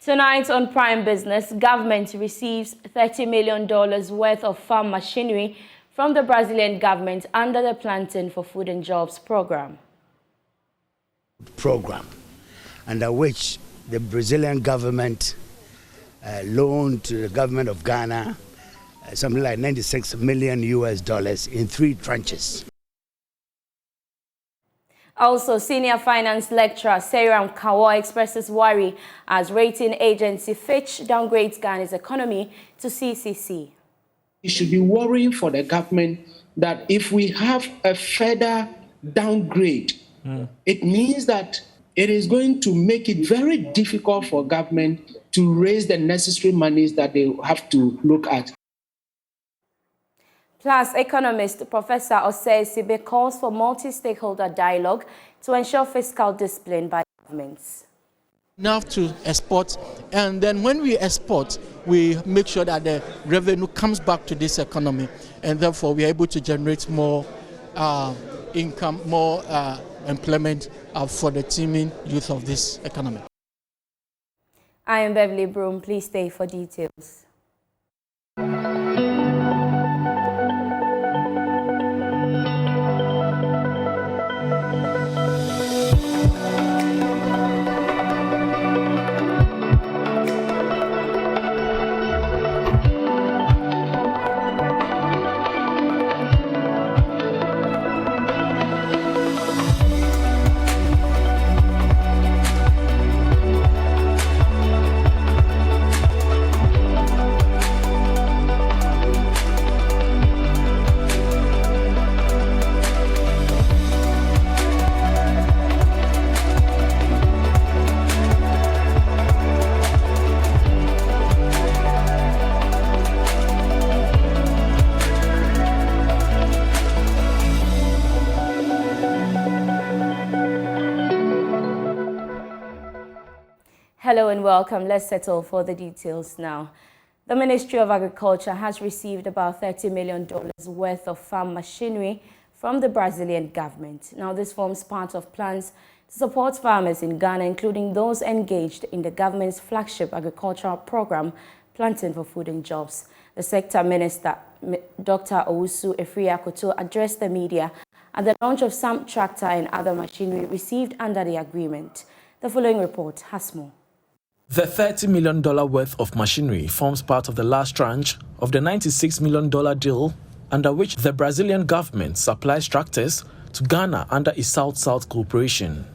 Tonight on Prime Business, government receives $30 million worth of farm machinery from the Brazilian government under the Planting for Food and Jobs program. Under which the Brazilian government loaned to the government of Ghana something like $96 million in 3 tranches. Also, senior finance lecturer Seiram Kawo expresses worry as rating agency Fitch downgrades Ghana's economy to CCC. It should be worrying for the government that if we have a further downgrade, it means that it is going to make it very difficult for government to raise the necessary monies that they have to look at. Plus, economist Professor Osei Sibe calls for multi-stakeholder dialogue to ensure fiscal discipline by governments. Enough to export, and then when we export, we make sure that the revenue comes back to this economy, and therefore we are able to generate more income, more employment for the teeming youth of this economy. I am Beverly Broohm. Please stay for details. Hello and welcome. Let's settle for the details now. The Ministry of Agriculture has received about $30 million worth of farm machinery from the Brazilian government. Now, this forms part of plans to support farmers in Ghana, including those engaged in the government's flagship agricultural program, Planting for Food and Jobs. The sector minister, Dr. Owusu Efriakoto, addressed the media at the launch of some tractor and other machinery received under the agreement. The following report has more. The $30 million worth of machinery forms part of the last tranche of the $96 million deal under which the Brazilian government supplies tractors to Ghana under a South-South cooperation.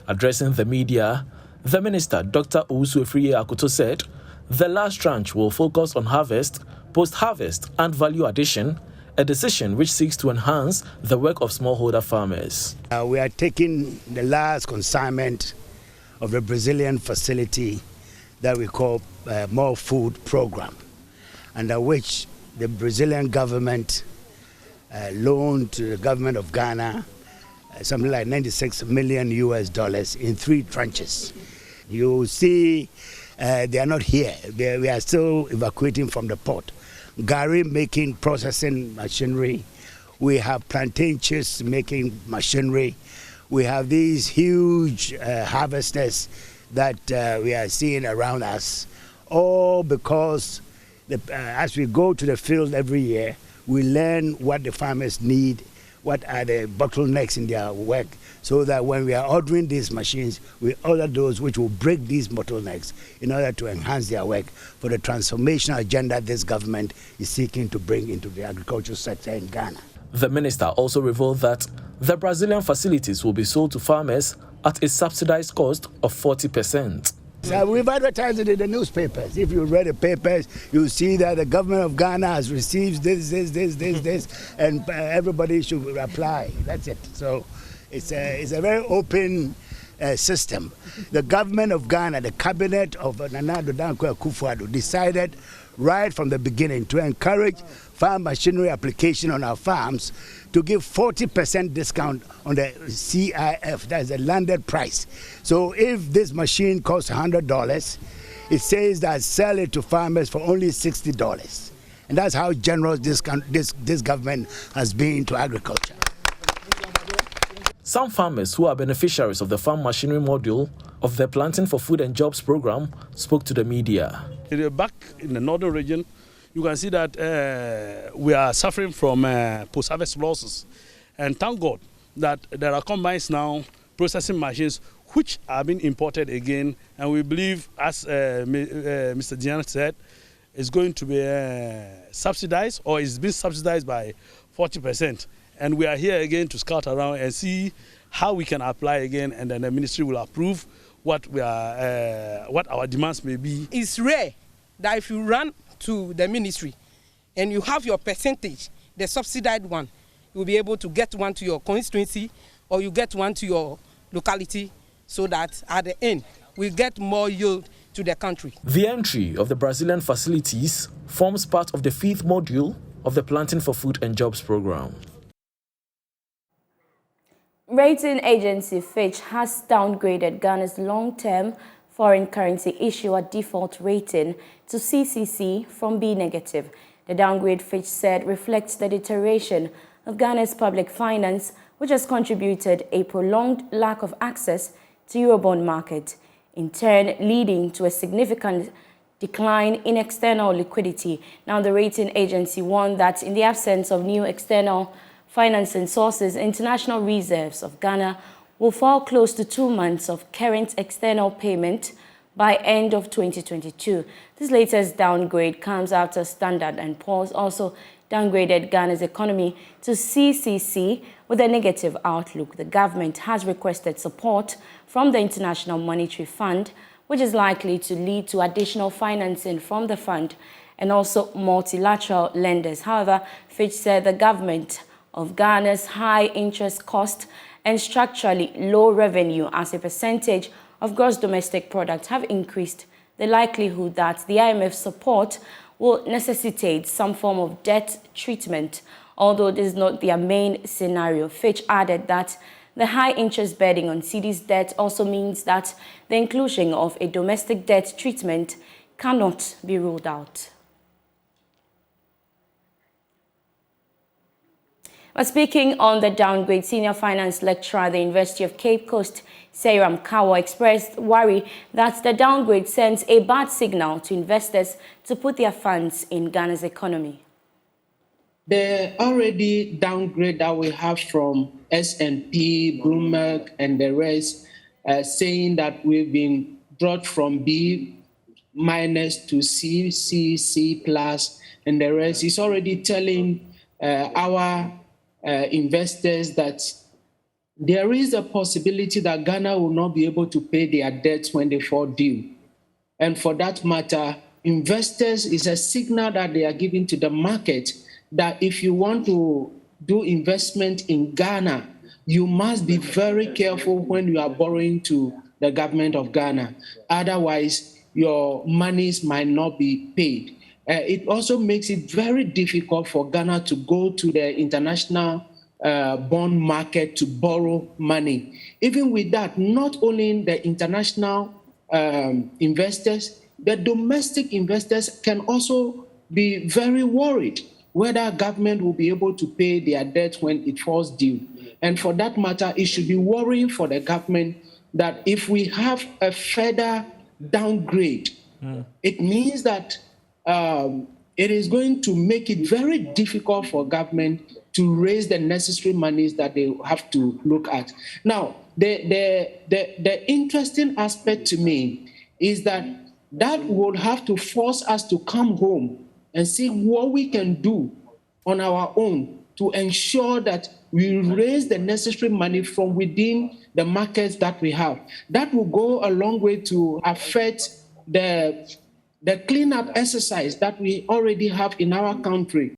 Addressing the media, the minister, Dr. Owusu Efriakoto, said the last tranche will focus on harvest, post-harvest and value addition, a decision which seeks to enhance the work of smallholder farmers. We are taking the last consignment of the Brazilian facility that we call More Food Program, under which the Brazilian government loaned to the government of Ghana something like $96 million in 3 tranches. You see, they are not here. We are still evacuating from the port. Gari making processing machinery. We have plantain chips making machinery. We have these huge harvesters that we are seeing around us, all because as we go to the field every year, we learn what the farmers need, what are the bottlenecks in their work, so that when we are ordering these machines, we order those which will break these bottlenecks in order to enhance their work for the transformational agenda this government is seeking to bring into the agricultural sector in Ghana. The minister also revealed that the Brazilian facilities will be sold to farmers at a subsidized cost of 40%. So we've advertised it in the newspapers. If you read the papers, you'll see that the government of Ghana has received this, and everybody should apply. That's it. So it's a very open system. The government of Ghana, the cabinet of Nana Addo Dankwa Akufo-Addo, decided right from the beginning to encourage farm machinery application on our farms, to give 40% discount on the CIF, that is the landed price. So if this machine costs $100, it says that sell it to farmers for only $60. And that's how generous this government has been to agriculture. Some farmers who are beneficiaries of the farm machinery module of the Planting for Food and Jobs program spoke to the media. Back in the northern region, you can see that we are suffering from post-harvest losses. And thank God that there are combines now, processing machines, which are being imported again. And we believe, as Mr. Dian said, it's going to be subsidized, or it's been subsidized by 40%. And we are here again to scout around and see how we can apply again, and then the ministry will approve what our demands may be. It's rare that if you run to the ministry and you have your percentage, the subsidized one, you'll be able to get one to your constituency or you get one to your locality, so that at the end we get more yield to the country. The entry of the Brazilian facilities forms part of the 5th module of the Planting for Food and Jobs program. Rating agency Fitch has downgraded Ghana's long-term foreign currency issuer default rating to CCC from B negative. The downgrade, Fitch said, reflects the deterioration of Ghana's public finance, which has contributed a prolonged lack of access to Eurobond market, in turn leading to a significant decline in external liquidity. Now, the rating agency warned that in the absence of new external financing sources, international reserves of Ghana will fall close to 2 months of current external payment by end of 2022. This latest downgrade comes after Standard & Poor's also downgraded Ghana's economy to CCC with a negative outlook. The government has requested support from the International Monetary Fund, which is likely to lead to additional financing from the fund and also multilateral lenders. However, Fitch said the government of Ghana's high interest cost and structurally low revenue as a percentage of gross domestic product have increased the likelihood that the IMF support will necessitate some form of debt treatment, although this is not their main scenario. Fitch added that the high interest burden on cedi's debt also means that the inclusion of a domestic debt treatment cannot be ruled out. But speaking on the downgrade, senior finance lecturer at the University of Cape Coast, Seyram Kawa, expressed worry that the downgrade sends a bad signal to investors to put their funds in Ghana's economy. The already downgrade that we have from S&P, Bloomberg, and the rest, saying that we've been brought from B- to C, C plus, and the rest, is already telling our investors that there is a possibility that Ghana will not be able to pay their debts when they fall due. And for that matter, investors is a signal that they are giving to the market that if you want to do investment in Ghana, you must be very careful when you are borrowing to the government of Ghana. Otherwise, your monies might not be paid. It also makes it very difficult for Ghana to go to the international bond market to borrow money. Even with that, not only the international investors, the domestic investors can also be very worried whether government will be able to pay their debt when it falls due. And for that matter, it should be worrying for the government that if we have a further downgrade, it means that it is going to make it very difficult for government to raise the necessary monies that they have to look at. Now, the interesting aspect to me is that would have to force us to come home and see what we can do on our own to ensure that we raise the necessary money from within the markets that we have. That will go a long way to affect the cleanup exercise that we already have in our country.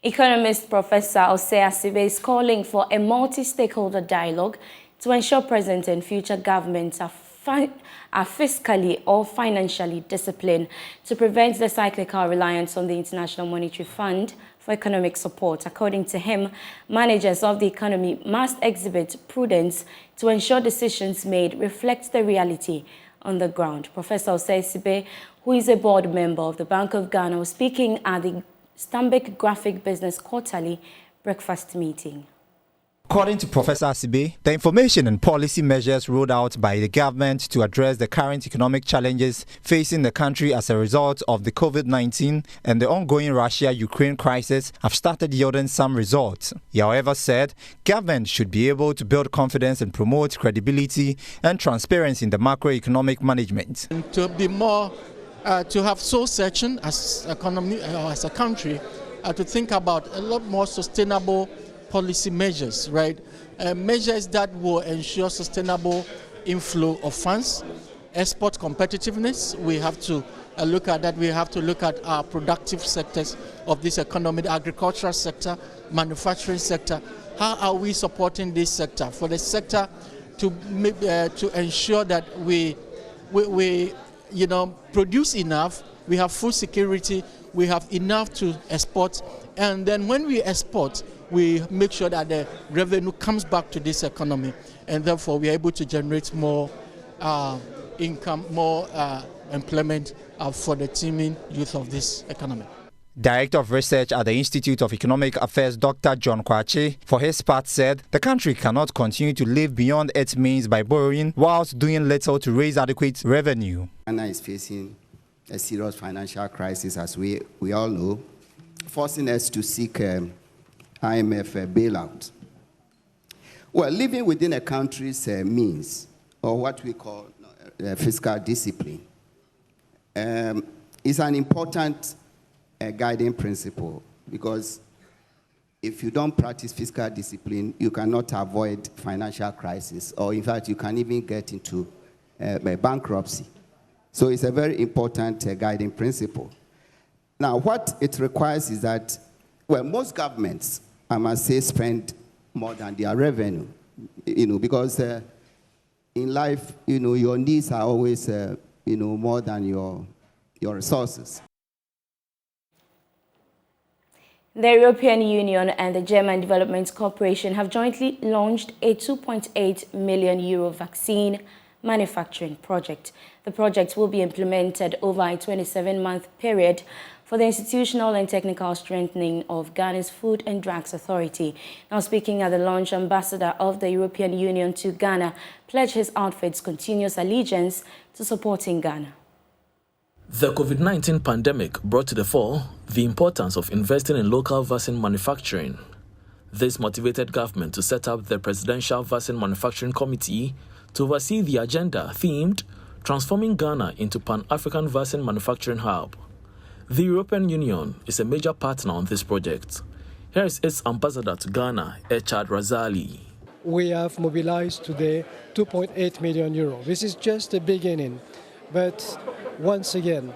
Economist Professor Osei Asibe is calling for a multi-stakeholder dialogue to ensure present and future governments are fiscally or financially disciplined to prevent the cyclical reliance on the International Monetary Fund for economic support. According to him, managers of the economy must exhibit prudence to ensure decisions made reflect the reality on the ground. Professor Osei Asibe, who is a board member of the Bank of Ghana, was speaking at the Stanbic Graphic Business Quarterly Breakfast Meeting. According to Professor Asibe, the information and policy measures rolled out by the government to address the current economic challenges facing the country as a result of the COVID-19 and the ongoing Russia-Ukraine crisis have started yielding some results. He, however, said government should be able to build confidence and promote credibility and transparency in the macroeconomic management. And to be more, to have soul searching as economy, as a country, to think about a lot more sustainable policy measures, right? Measures that will ensure sustainable inflow of funds, export competitiveness. We have to look at that. We have to look at our productive sectors of this economy, the agricultural sector, manufacturing sector. How are we supporting this sector? For the sector to ensure that we produce enough, we have food security, we have enough to export, and then when we export, we make sure that the revenue comes back to this economy, and therefore we are able to generate more income, more employment for the teeming youth of this economy. Director of Research at the Institute of Economic Affairs, Dr. John Kwache, for his part said the country cannot continue to live beyond its means by borrowing whilst doing little to raise adequate revenue. Ghana is facing a serious financial crisis, as we all know, forcing us to seek IMF bailout. Well, living within a country's means, or what we call fiscal discipline, is an important guiding principle, because if you don't practice fiscal discipline, you cannot avoid financial crisis, or in fact, you can even get into bankruptcy. So it's a very important guiding principle. Now, what it requires is that, well, most governments, I must say, spend more than their revenue, because in life, your needs are always, more than your resources. The European Union and the German Development Corporation have jointly launched a €2.8 million vaccine manufacturing project. The project will be implemented over a 27-month period for the institutional and technical strengthening of Ghana's Food and Drugs Authority. Now, speaking at the launch, Ambassador of the European Union to Ghana pledged his outfit's continuous allegiance to supporting Ghana. The COVID-19 pandemic brought to the fore the importance of investing in local vaccine manufacturing. This motivated government to set up the Presidential Vaccine Manufacturing Committee to oversee the agenda themed Transforming Ghana into Pan-African Vaccine Manufacturing Hub. The European Union is a major partner on this project. Here is its ambassador to Ghana, Echad Razali. We have mobilized today €2.8 million. This is just the beginning. But once again,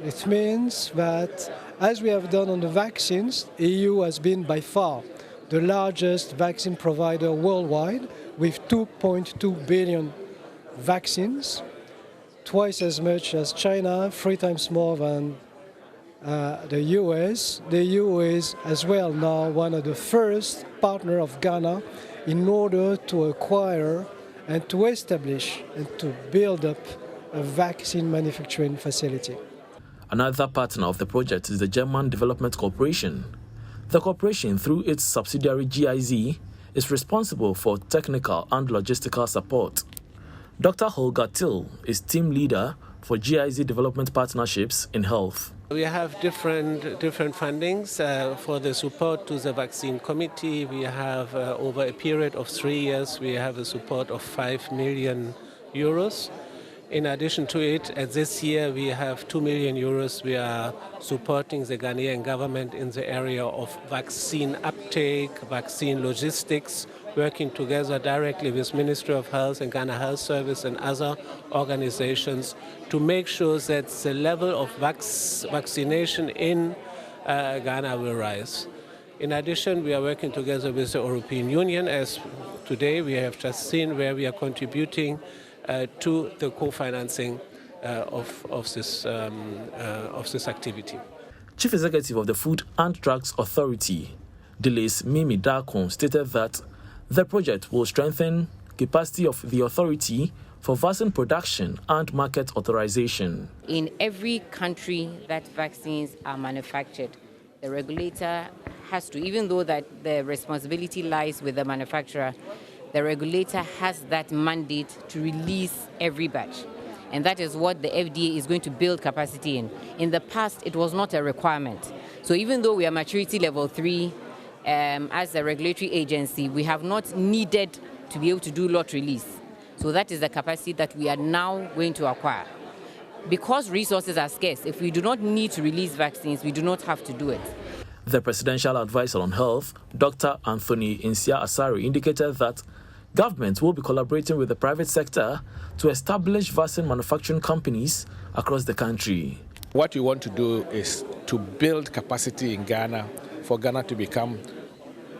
it means that, as we have done on the vaccines, the EU has been by far the largest vaccine provider worldwide, with 2.2 billion vaccines, twice as much as China, 3 times more than the US. The EU is as well now one of the first partners of Ghana in order to acquire and to establish and to build up a vaccine manufacturing facility. Another partner of the project is the German Development Corporation. The corporation, through its subsidiary GIZ, is responsible for technical and logistical support. Dr. Holger Till is team leader for GIZ Development Partnerships in Health. We have different fundings for the support to the vaccine committee. We have, over a period of 3 years, we have a support of €5 million. In addition to it, this year we have €2 million. We are supporting the Ghanaian government in the area of vaccine uptake, vaccine logistics, working together directly with Ministry of Health and Ghana Health Service and other organizations to make sure that the level of vaccination in Ghana will rise. In addition, we are working together with the European Union, as today we have just seen, where we are contributing to the co-financing of this activity. Chief Executive of the Food and Drugs Authority, Delis Mimi Dakon, stated that the project will strengthen capacity of the authority for vaccine production and market authorization. In every country that vaccines are manufactured, the regulator has to, even though that the responsibility lies with the manufacturer, the regulator has that mandate to release every batch. And that is what the FDA is going to build capacity in. In the past, it was not a requirement. So even though we are maturity level 3, as a regulatory agency, we have not needed to be able to do lot release. So that is the capacity that we are now going to acquire. Because resources are scarce, if we do not need to release vaccines, we do not have to do it. The Presidential Advisor on Health, Dr. Anthony Insia Asari, indicated that government will be collaborating with the private sector to establish vaccine manufacturing companies across the country. What we want to do is to build capacity in Ghana for Ghana to become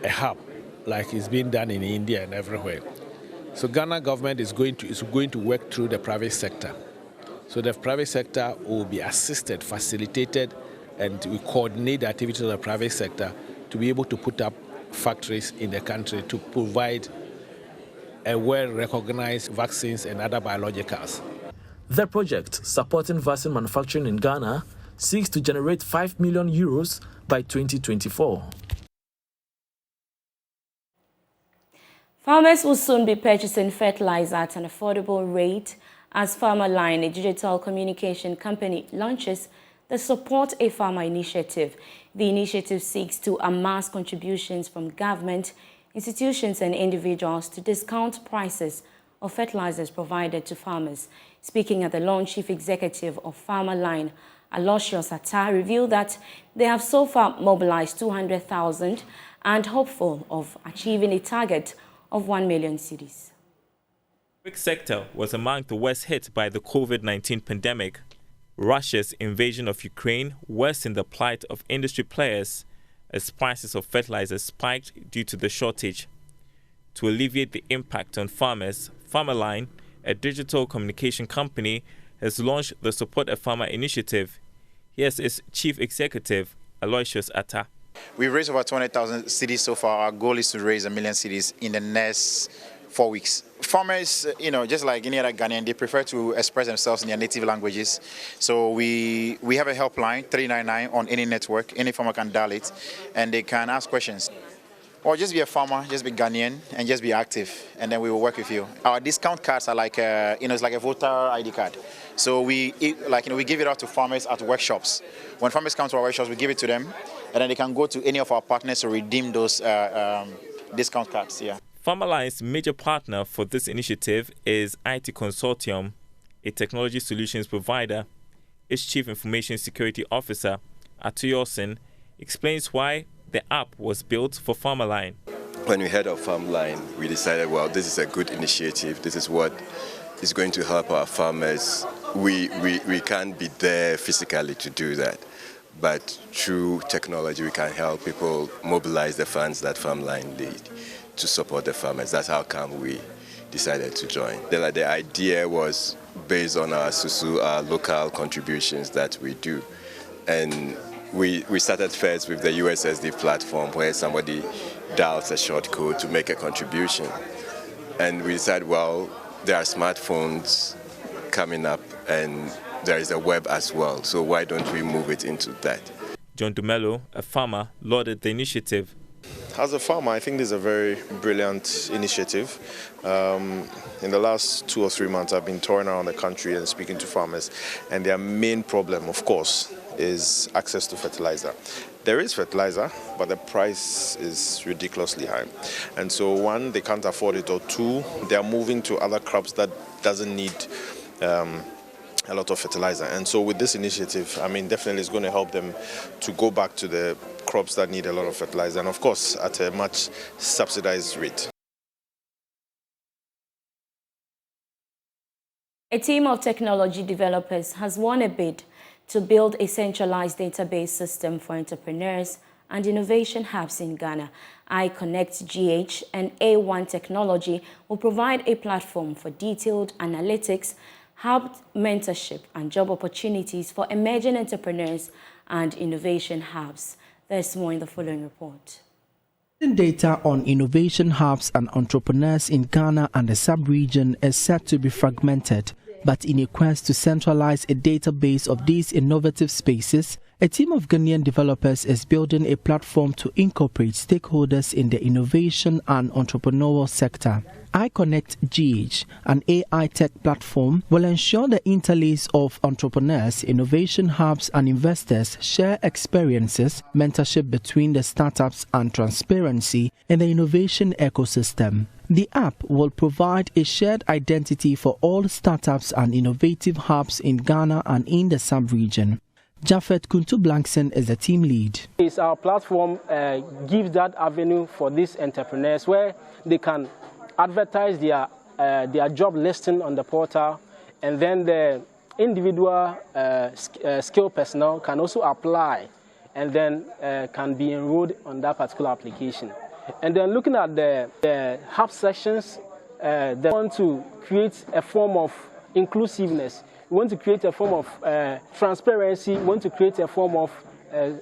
a hub, like it's been done in India and everywhere. So Ghana government is going to work through the private sector. So the private sector will be assisted, facilitated, and we coordinate the activities of the private sector to be able to put up factories in the country to provide a well-recognized vaccines and other biologicals. The project, supporting vaccine manufacturing in Ghana, seeks to generate €5 million by 2024. Farmers will soon be purchasing fertilizer at an affordable rate as Farmerline, a digital communication company, launches the Support a Farmer initiative. The initiative seeks to amass contributions from government, institutions and individuals to discount prices of fertilizers provided to farmers. Speaking at the launch, Chief Executive of Farmerline, Aloysius Atta, revealed that they have so far mobilized 200,000 and hopeful of achieving a target of 1 million cedis. The sector was among the worst hit by the COVID-19 pandemic. Russia's invasion of Ukraine worsened the plight of industry players as prices of fertilizers spiked due to the shortage. To alleviate the impact on farmers, Farmerline, a digital communication company, has launched the Support a Farmer initiative. Here's its Chief Executive, Aloysius Atta. We've raised over 200,000 cedis so far. Our goal is to raise 1 million cedis in the next 4 weeks. Farmers, just like any other Ghanaian, they prefer to express themselves in their native languages. So we have a helpline, 399, on any network. Any farmer can dial it, and they can ask questions. Or just be a farmer, just be Ghanaian, and just be active, and then we will work with you. Our discount cards are like, it's like a voter ID card. So we give it out to farmers at workshops. When farmers come to our workshops, we give it to them, and then they can go to any of our partners to redeem those discount cards. Yeah. Farmerline's major partner for this initiative is IT Consortium, a technology solutions provider. Its Chief Information Security Officer, Atuyosin, explains why the app was built for Farmerline. When we heard of Farmerline, we decided, well, this is a good initiative. This is what is going to help our farmers. We can't be there physically to do that, but through technology, we can help people mobilize the funds that Farmerline need to support the farmers. That's how come we decided to join. The idea was based on our SUSU, our local contributions that we do. And we started first with the USSD platform where somebody dials a short code to make a contribution. And we decided, well, there are smartphones coming up and there is a web as well. So why don't we move it into that? John Dumelo, a farmer, lauded the initiative. As a farmer, I think this is a very brilliant initiative. In the last 2 or 3 months, I've been touring around the country and speaking to farmers, and their main problem, of course, is access to fertilizer. There is fertilizer, but the price is ridiculously high. And so, one, they can't afford it, or two, they are moving to other crops that doesn't need a lot of fertilizer. And so with this initiative, definitely it's going to help them to go back to the crops that need a lot of fertilizer, and of course at a much subsidized rate. A team of technology developers has won a bid to build a centralized database system for entrepreneurs and innovation hubs in Ghana. IConnectGH and A1 Technology will provide a platform for detailed analytics, hub mentorship and job opportunities for emerging entrepreneurs and innovation hubs. There's more in the following report. Data on innovation hubs and entrepreneurs in Ghana and the sub-region is said to be fragmented, but in a quest to centralize a database of these innovative spaces, A team of Ghanaian developers is building a platform to incorporate stakeholders in the innovation and entrepreneurial sector. IConnectGH, an AI tech platform, will ensure the interlace of entrepreneurs, innovation hubs, and investors share experiences, mentorship between the startups, and transparency in the innovation ecosystem. The app will provide a shared identity for all startups and innovative hubs in Ghana and in the sub-region. Japheth Kuntu-Blankson is the team lead. Our platform gives that avenue for these entrepreneurs where they can advertise their job listing on the portal, and then the individual skilled personnel can also apply and then can be enrolled on that particular application. And then looking at the hub sections, they want to create a form of inclusiveness. We want to create a form of transparency. We want to create a form of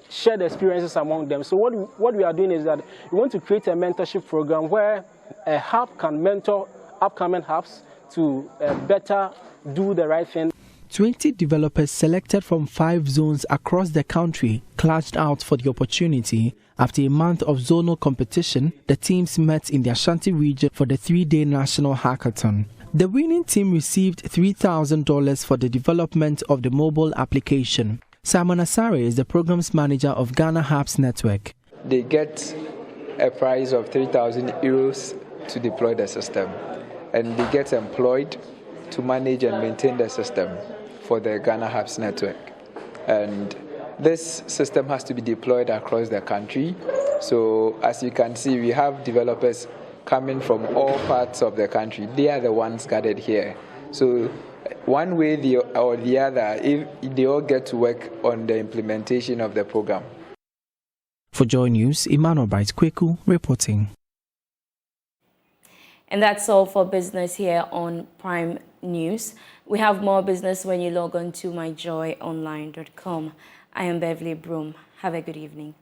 shared experiences among them. So what we are doing is that we want to create a mentorship program where a hub can mentor upcoming hubs to better do the right thing. 20 developers selected from 5 zones across the country clashed out for the opportunity. After a month of zonal competition, the teams met in the Ashanti region for the 3-day national hackathon. The winning team received $3,000 for the development of the mobile application. Simon Asare is the programs manager of Ghana Hubs Network. They get a prize of 3,000 euros to deploy the system, and they get employed to manage and maintain the system for the Ghana Hubs Network. And this system has to be deployed across the country. So as you can see, we have developers coming from all parts of the country. They are the ones gathered here. So one way or the other, if they all get to work on the implementation of the program. For Joy News, Emmanuel Bright Kweku reporting. And that's all for business here on Prime News. We have more business when you log on to myjoyonline.com. I am Beverly Broohm. Have a good evening.